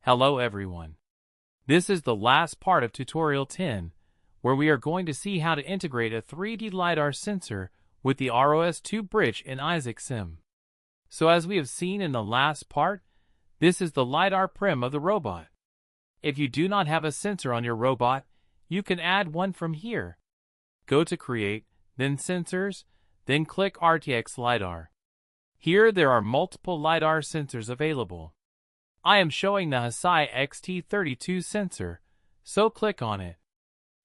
Hello everyone. This is the last part of tutorial 10, where we are going to see how to integrate a 3D LiDAR sensor with the ROS2 bridge in Isaac Sim. So as we have seen in the last part, this is the LiDAR prim of the robot. If you do not have a sensor on your robot, you can add one from here. Go to Create, then Sensors, then click RTX LiDAR. Here there are multiple LiDAR sensors available. I am showing the Hesai XT32 sensor, so click on it.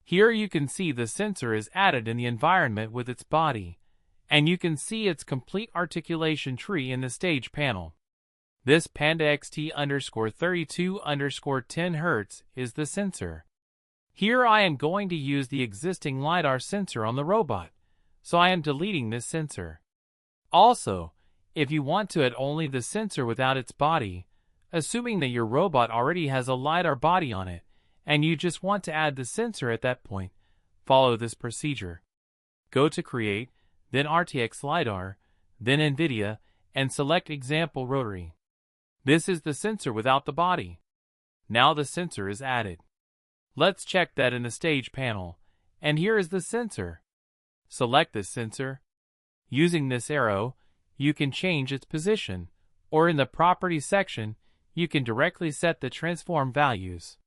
Here you can see the sensor is added in the environment with its body, and you can see its complete articulation tree in the stage panel. This Panda XT_32_10 Hz is the sensor. Here I am going to use the existing LiDAR sensor on the robot, so I am deleting this sensor. Also, if you want to add only the sensor without its body, assuming that your robot already has a LiDAR body on it, and you just want to add the sensor at that point, follow this procedure. Go to Create, then RTX LiDAR, then NVIDIA, and select Example Rotary. This is the sensor without the body. Now the sensor is added. Let's check that in the stage panel, and here is the sensor. Select this sensor. Using this arrow, you can change its position, or in the Properties section, you can directly set the transform values.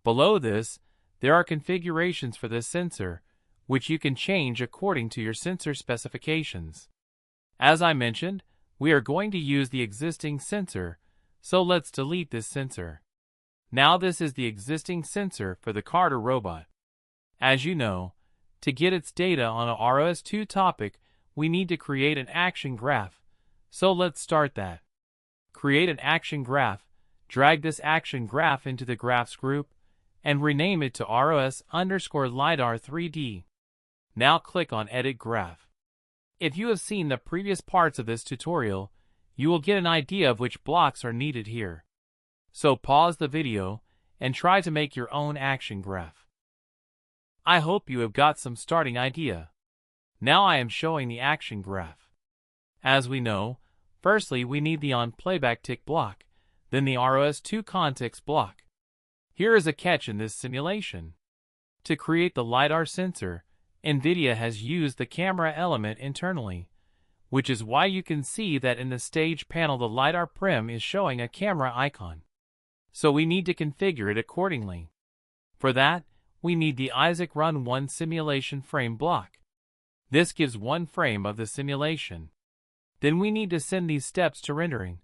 Below this, there are configurations for this sensor, which you can change according to your sensor specifications. As I mentioned, we are going to use the existing sensor, so let's delete this sensor. Now this is the existing sensor for the Carter robot. As you know, to get its data on a ROS2 topic, we need to create an action graph, so let's start that. Create an action graph, drag this action graph into the Graphs group, and rename it to ROS_LiDAR 3D. Now click on Edit Graph. If you have seen the previous parts of this tutorial, you will get an idea of which blocks are needed here. So pause the video and try to make your own action graph. I hope you have got some starting idea. Now I am showing the action graph. As we know, firstly we need the on playback tick block, then the ROS2 context block. Here is a catch in this simulation. To create the LiDAR sensor, NVIDIA has used the camera element internally, which is why you can see that in the stage panel the LiDAR prim is showing a camera icon. So we need to configure it accordingly. For that, we need the Isaac Run 1 simulation frame block. This gives one frame of the simulation. Then we need to send these steps to rendering.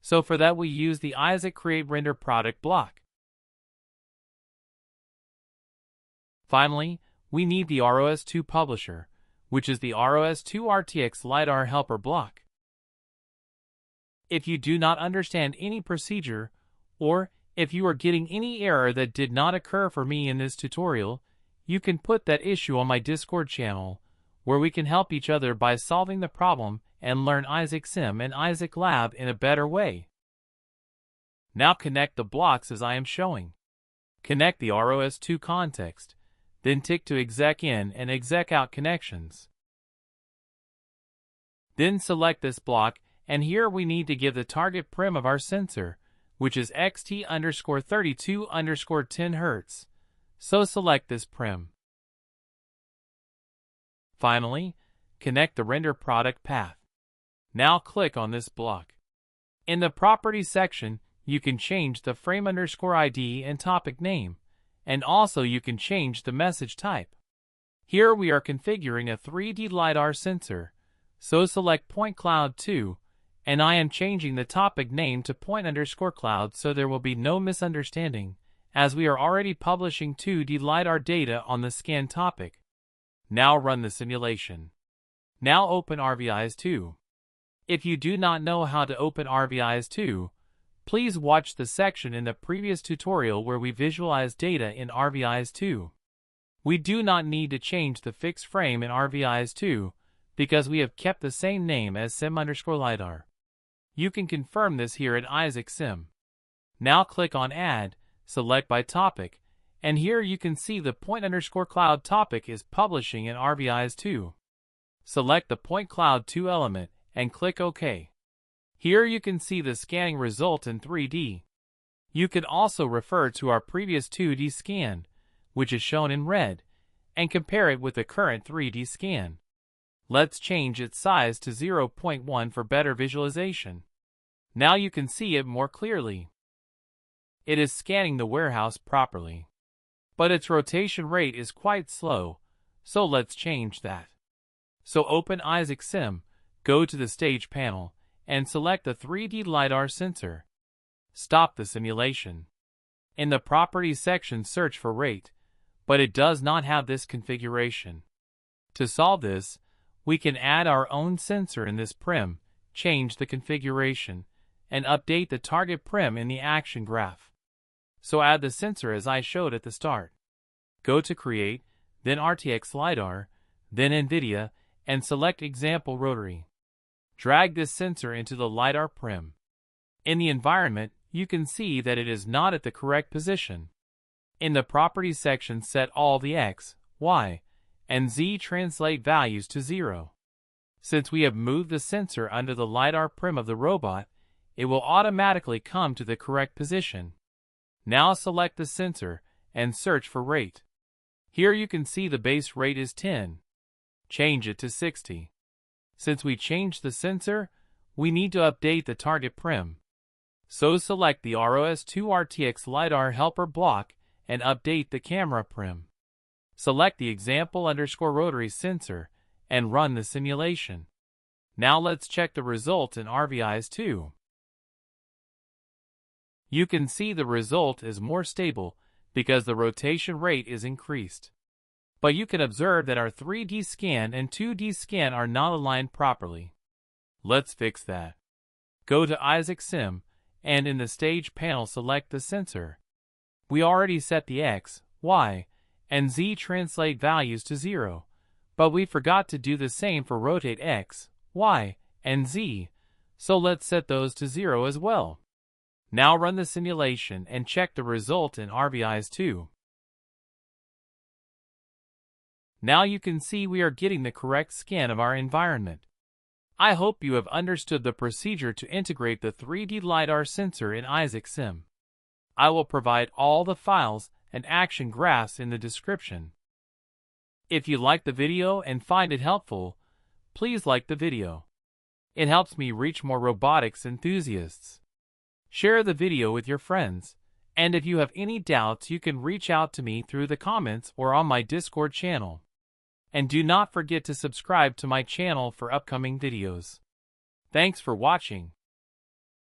So for that we use the Isaac Create Render Product block. Finally, we need the ROS2 Publisher, which is the ROS2 RTX LiDAR Helper block. If you do not understand any procedure, or if you are getting any error that did not occur for me in this tutorial, you can put that issue on my Discord channel, where we can help each other by solving the problem and learn Isaac Sim and Isaac Lab in a better way. Now connect the blocks as I am showing. Connect the ROS2 context, then tick to exec in and exec out connections. Then select this block, and here we need to give the target prim of our sensor, which is XT_32_10 Hz. So select this prim. Finally, connect the render product path. Now click on this block. In the Properties section, you can change the frame_ID and topic name, and also you can change the message type. Here we are configuring a 3D LiDAR sensor, so select PointCloud 2, and I am changing the topic name to point_cloud so there will be no misunderstanding, as we are already publishing 2D LiDAR data on the scan topic. Now run the simulation. Now open RVIS 2. If you do not know how to open RVIS 2, please watch the section in the previous tutorial where we visualize data in RVIS 2. We do not need to change the fixed frame in RVIS 2 because we have kept the same name as Sim_LiDAR. You can confirm this here in Isaac Sim. Now click on Add, select by topic, and here you can see the point_cloud topic is publishing in RVIS 2. Select the PointCloud 2 element and click OK. Here you can see the scanning result in 3D. You can also refer to our previous 2D scan, which is shown in red, and compare it with the current 3D scan. Let's change its size to 0.1 for better visualization. Now you can see it more clearly. It is scanning the warehouse properly, but its rotation rate is quite slow, so let's change that. So open Isaac Sim, go to the stage panel, and select the 3D LiDAR sensor. Stop the simulation. In the Properties section, search for rate, but it does not have this configuration. To solve this, we can add our own sensor in this prim, change the configuration, and update the target prim in the action graph. So add the sensor as I showed at the start. Go to Create, then RTX LiDAR, then NVIDIA, and select Example Rotary. Drag this sensor into the LiDAR prim. In the environment, you can see that it is not at the correct position. In the Properties section, set all the X, Y, and Z translate values to 0. Since we have moved the sensor under the LiDAR prim of the robot, it will automatically come to the correct position. Now select the sensor and search for rate. Here you can see the base rate is 10. Change it to 60. Since we changed the sensor, we need to update the target prim. So select the ROS2 RTX LiDAR helper block and update the camera prim. Select the example_rotary sensor and run the simulation. Now let's check the result in RVIS2. You can see the result is more stable because the rotation rate is increased. But you can observe that our 3D scan and 2D scan are not aligned properly. Let's fix that. Go to Isaac Sim, and in the stage panel select the sensor. We already set the X, Y, and Z translate values to 0, but we forgot to do the same for rotate X, Y, and Z, so let's set those to 0 as well. Now run the simulation and check the result in RVIS2. Now you can see we are getting the correct scan of our environment. I hope you have understood the procedure to integrate the 3D LiDAR sensor in Isaac Sim. I will provide all the files and action graphs in the description. If you like the video and find it helpful, please like the video. It helps me reach more robotics enthusiasts. Share the video with your friends, and if you have any doubts, you can reach out to me through the comments or on my Discord channel. And do not forget to subscribe to my channel for upcoming videos. Thanks for watching.